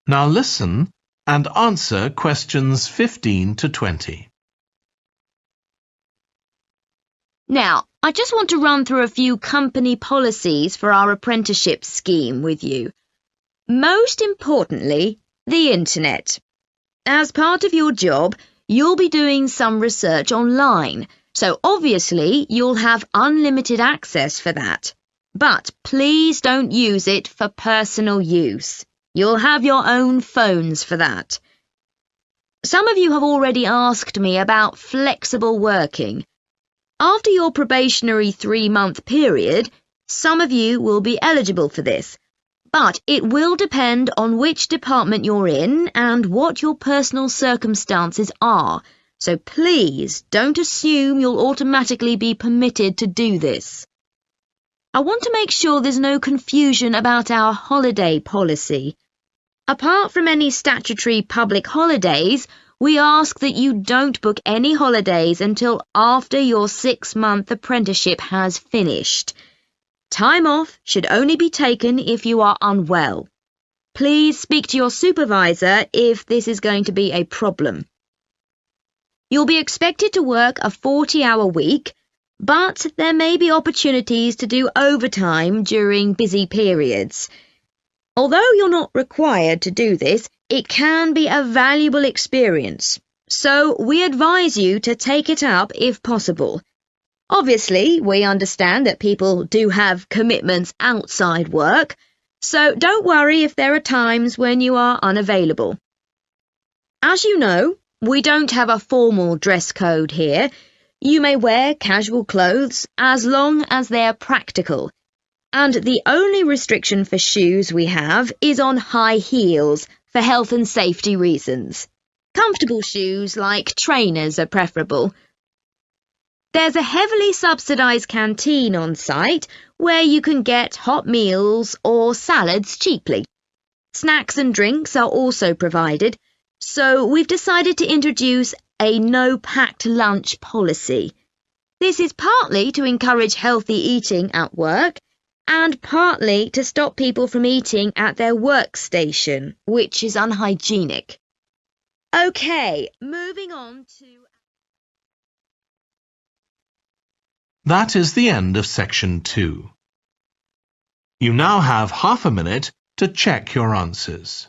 Now listen and answer questions 15 to 20. Now, I just want to run through a few company policies for our apprenticeship scheme with you. Most importantly, the internet. As part of your job, you'll be doing some research online, so obviously you'll have unlimited access for that. But please don't use it for personal use. You'll have your own phones for that. Some of you have already asked me about flexible working. After your probationary 3-month period, some of you will be eligible for this, but it will depend on which department you're in and what your personal circumstances are, so please don't assume you'll automatically be permitted to do this. I want to make sure there's no confusion about our holiday policy. Apart from any statutory public holidays, we ask that you don't book any holidays until after your 6-month apprenticeship has finished. Time off should only be taken if you are unwell. Please speak to your supervisor if this is going to be a problem. You'll be expected to work a 40-hour week, but there may be opportunities to do overtime during busy periods. Although you're not required to do this, it can be a valuable experience, so we advise you to take it up if possible. Obviously, we understand that people do have commitments outside work, so don't worry if there are times when you are unavailable. As you know, we don't have a formal dress code here. You may wear casual clothes as long as they're practical. And the only restriction for shoes we have is on high heels for health and safety reasons. Comfortable shoes like trainers are preferable. There's a heavily subsidised canteen on site where you can get hot meals or salads cheaply. Snacks and drinks are also provided, so we've decided to introduce a no-packed lunch policy. This is partly to encourage healthy eating at work, and partly to stop people from eating at their workstation, which is unhygienic. Okay, moving on to... That is the end of section 2. You now have half a minute to check your answers.